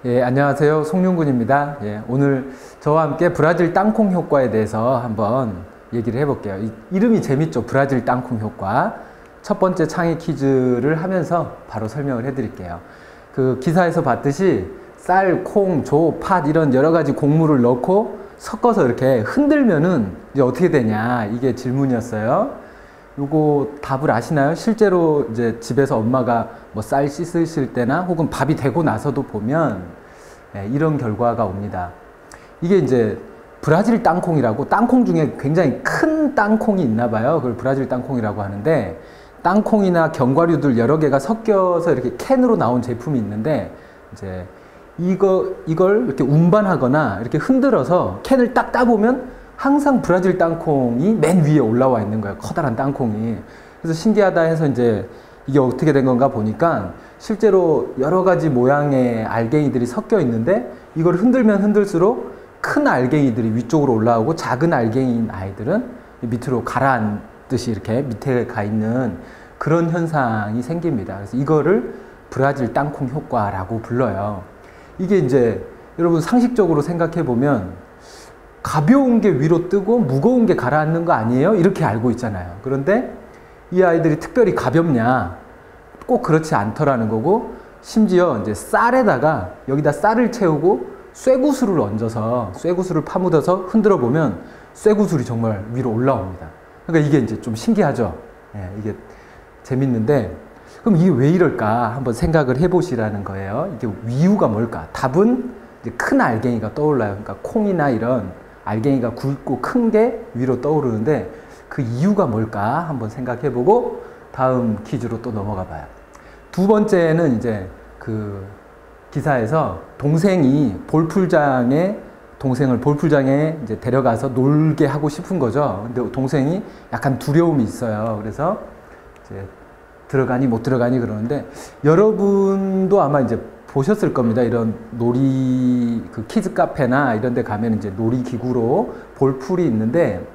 예, 안녕하세요. 송윤군입니다. 예, 오늘 저와 함께 브라질 땅콩 효과에 대해서 한번 얘기를 해볼게요. 이름이 재밌죠? 브라질 땅콩 효과. 첫 번째 창의 퀴즈를 하면서 바로 설명을 해드릴게요. 그 기사에서 봤듯이 쌀, 콩, 조, 팥 이런 여러 가지 곡물을 넣고 섞어서 이렇게 흔들면은 이제 어떻게 되냐, 이게 질문이었어요. 요거 답을 아시나요? 실제로 이제 집에서 엄마가 뭐 쌀 씻으실 때나 혹은 밥이 되고 나서도 보면 이런 결과가 옵니다. 이게 이제 브라질 땅콩이라고, 땅콩 중에 굉장히 큰 땅콩이 있나 봐요. 그걸 브라질 땅콩이라고 하는데, 땅콩이나 견과류들 여러 개가 섞여서 이렇게 캔으로 나온 제품이 있는데, 이제 이걸 이렇게 운반하거나 이렇게 흔들어서 캔을 딱 따보면 항상 브라질 땅콩이 맨 위에 올라와 있는 거예요. 커다란 땅콩이. 그래서 신기하다 해서 이제 이게 어떻게 된 건가 보니까 실제로 여러 가지 모양의 알갱이들이 섞여 있는데, 이걸 흔들면 흔들수록 큰 알갱이들이 위쪽으로 올라오고 작은 알갱이인 아이들은 밑으로 가라앉듯이 이렇게 밑에 가 있는 그런 현상이 생깁니다. 그래서 이거를 브라질 땅콩 효과라고 불러요. 이게 이제 여러분 상식적으로 생각해 보면 가벼운 게 위로 뜨고 무거운 게 가라앉는 거 아니에요? 이렇게 알고 있잖아요. 그런데 이 아이들이 특별히 가볍냐? 꼭 그렇지 않더라는 거고, 심지어 이제 쌀에다가 여기다 쌀을 채우고 쇠구슬을 얹어서 쇠구슬을 파묻어서 흔들어 보면 쇠구슬이 정말 위로 올라옵니다. 그러니까 이게 이제 좀 신기하죠? 예, 이게 재밌는데, 그럼 이게 왜 이럴까 한번 생각을 해보시라는 거예요. 이게 이유가 뭘까? 답은 이제 큰 알갱이가 떠올라요. 그러니까 콩이나 이런 알갱이가 굵고 큰 게 위로 떠오르는데, 그 이유가 뭘까 한번 생각해보고 다음 퀴즈로 또 넘어가 봐요. 두 번째는 이제 그 기사에서 동생이 동생을 볼풀장에 이제 데려가서 놀게 하고 싶은 거죠. 근데 동생이 약간 두려움이 있어요. 그래서 이제 들어가니 못 들어가니 그러는데, 여러분도 아마 이제 보셨을 겁니다. 이런 그 키즈 카페나 이런 데 가면 이제 놀이기구로 볼풀이 있는데,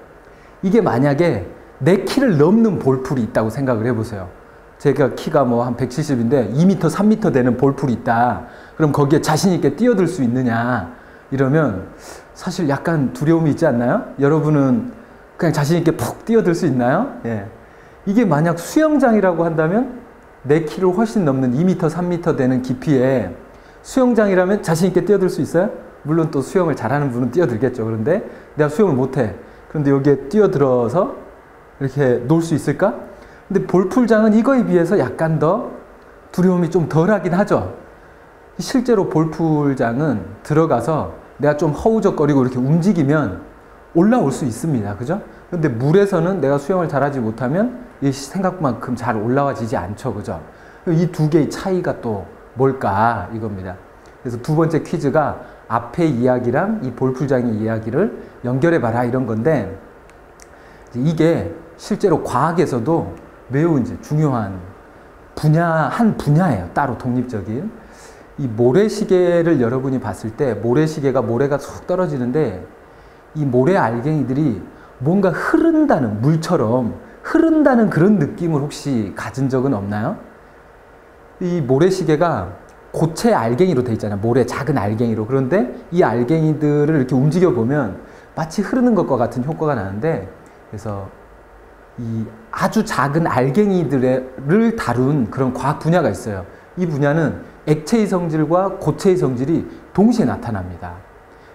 이게 만약에 내 키를 넘는 볼풀이 있다고 생각을 해보세요. 제가 키가 뭐 한 170인데 2m, 3m 되는 볼풀이 있다. 그럼 거기에 자신있게 뛰어들 수 있느냐? 이러면 사실 약간 두려움이 있지 않나요? 여러분은 그냥 자신있게 푹 뛰어들 수 있나요? 예. 이게 만약 수영장이라고 한다면 내 키를 훨씬 넘는 2m, 3m 되는 깊이에 수영장이라면 자신있게 뛰어들 수 있어요? 물론 또 수영을 잘하는 분은 뛰어들겠죠. 그런데 내가 수영을 못해. 그런데 여기에 뛰어들어서 이렇게 놀 수 있을까? 근데 볼풀장은 이거에 비해서 약간 더 두려움이 좀 덜하긴 하죠. 실제로 볼풀장은 들어가서 내가 좀 허우적거리고 이렇게 움직이면 올라올 수 있습니다. 그죠? 근데 물에서는 내가 수영을 잘하지 못하면 이 생각만큼 잘 올라와지지 않죠. 그죠? 이 두 개의 차이가 또 뭘까? 이겁니다. 그래서 두 번째 퀴즈가 앞에 이야기랑 이 볼풀장의 이야기를 연결해 봐라, 이런 건데, 이게 실제로 과학에서도 매우 이제 중요한 한 분야예요. 따로 독립적인. 이 모래시계를 여러분이 봤을 때, 모래가 쏙 떨어지는데, 이 모래 알갱이들이 뭔가 물처럼 흐른다는 그런 느낌을 혹시 가진 적은 없나요? 이 모래시계가 고체 알갱이로 돼 있잖아요. 모래 작은 알갱이로. 그런데 이 알갱이들을 이렇게 움직여 보면 마치 흐르는 것과 같은 효과가 나는데, 그래서 이 아주 작은 알갱이들을 다룬 그런 과학 분야가 있어요. 이 분야는 액체의 성질과 고체의 성질이 동시에 나타납니다.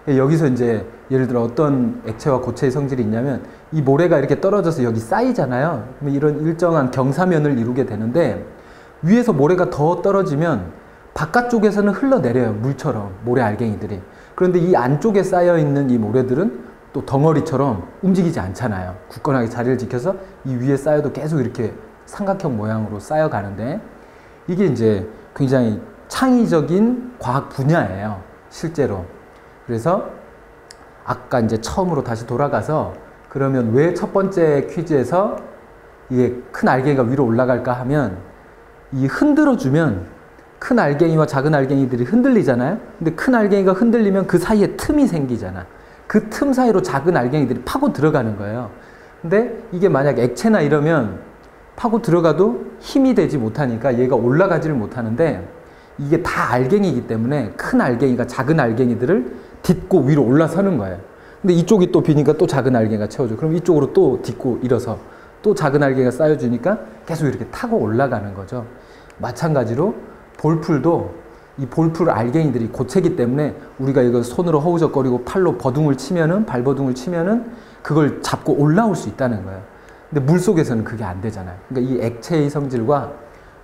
여기서 이제 예를 들어 어떤 액체와 고체의 성질이 있냐면, 이 모래가 이렇게 떨어져서 여기 쌓이잖아요. 이런 일정한 경사면을 이루게 되는데, 위에서 모래가 더 떨어지면 바깥쪽에서는 흘러내려요. 물처럼 모래 알갱이들이. 그런데 이 안쪽에 쌓여 있는 이 모래들은 또 덩어리처럼 움직이지 않잖아요. 굳건하게 자리를 지켜서 이 위에 쌓여도 계속 이렇게 삼각형 모양으로 쌓여가는데, 이게 이제 굉장히 창의적인 과학 분야예요. 실제로. 그래서 아까 이제 처음으로 다시 돌아가서, 그러면 왜 첫 번째 퀴즈에서 이게 큰 알갱이가 위로 올라갈까 하면, 이 흔들어주면 큰 알갱이와 작은 알갱이들이 흔들리잖아요. 근데 큰 알갱이가 흔들리면 그 사이에 틈이 생기잖아. 그 틈 사이로 작은 알갱이들이 파고 들어가는 거예요. 근데 이게 만약 액체나 이러면 파고 들어가도 힘이 되지 못하니까 얘가 올라가지를 못하는데, 이게 다 알갱이기 때문에 큰 알갱이가 작은 알갱이들을 딛고 위로 올라서는 거예요. 근데 이쪽이 또 비니까 또 작은 알갱이가 채워줘. 그럼 이쪽으로 또 딛고 일어서 또 작은 알갱이가 쌓여주니까 계속 이렇게 타고 올라가는 거죠. 마찬가지로 볼풀도 이 볼풀 알갱이들이 고체기 때문에 우리가 이거 손으로 허우적거리고 팔로 버둥을 치면은, 발버둥을 치면은 그걸 잡고 올라올 수 있다는 거예요. 근데 물속에서는 그게 안 되잖아요. 그러니까 이 액체의 성질과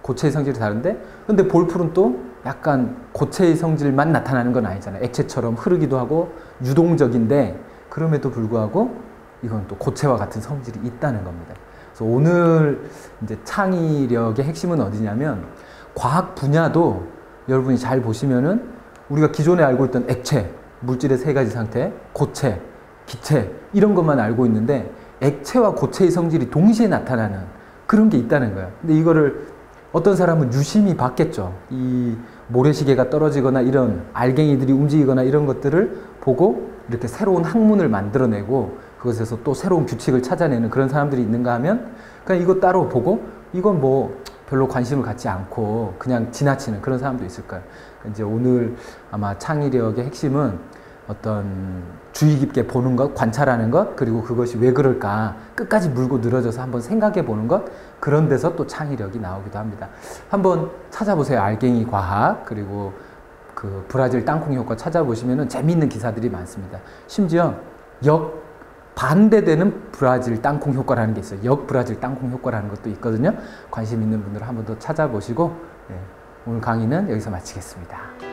고체의 성질이 다른데, 근데 볼풀은 또 약간 고체의 성질만 나타나는 건 아니잖아요. 액체처럼 흐르기도 하고 유동적인데, 그럼에도 불구하고 이건 또 고체와 같은 성질이 있다는 겁니다. 그래서 오늘 이제 창의력의 핵심은 어디냐면, 과학 분야도 여러분이 잘 보시면은 우리가 기존에 알고 있던 액체, 물질의 세 가지 상태, 고체, 기체 이런 것만 알고 있는데 액체와 고체의 성질이 동시에 나타나는 그런 게 있다는 거예요. 근데 이거를 어떤 사람은 유심히 봤겠죠. 이 모래시계가 떨어지거나 이런 알갱이들이 움직이거나 이런 것들을 보고 이렇게 새로운 학문을 만들어내고 그것에서 또 새로운 규칙을 찾아내는 그런 사람들이 있는가 하면 그냥 이거 따로 보고 이건 뭐 별로 관심을 갖지 않고 그냥 지나치는 그런 사람도 있을 거예요. 그러니까 이제 오늘 아마 창의력의 핵심은 어떤 주의 깊게 보는 것, 관찰하는 것, 그리고 그것이 왜 그럴까 끝까지 물고 늘어져서 한번 생각해 보는 것, 그런 데서 또 창의력이 나오기도 합니다. 한번 찾아보세요. 알갱이 과학, 그리고 그 브라질 땅콩 효과 찾아보시면 재미있는 기사들이 많습니다. 심지어 반대되는 브라질 땅콩 효과라는 게 있어요. 브라질 땅콩 효과라는 것도 있거든요. 관심 있는 분들은 한번 더 찾아보시고, 오늘 강의는 여기서 마치겠습니다.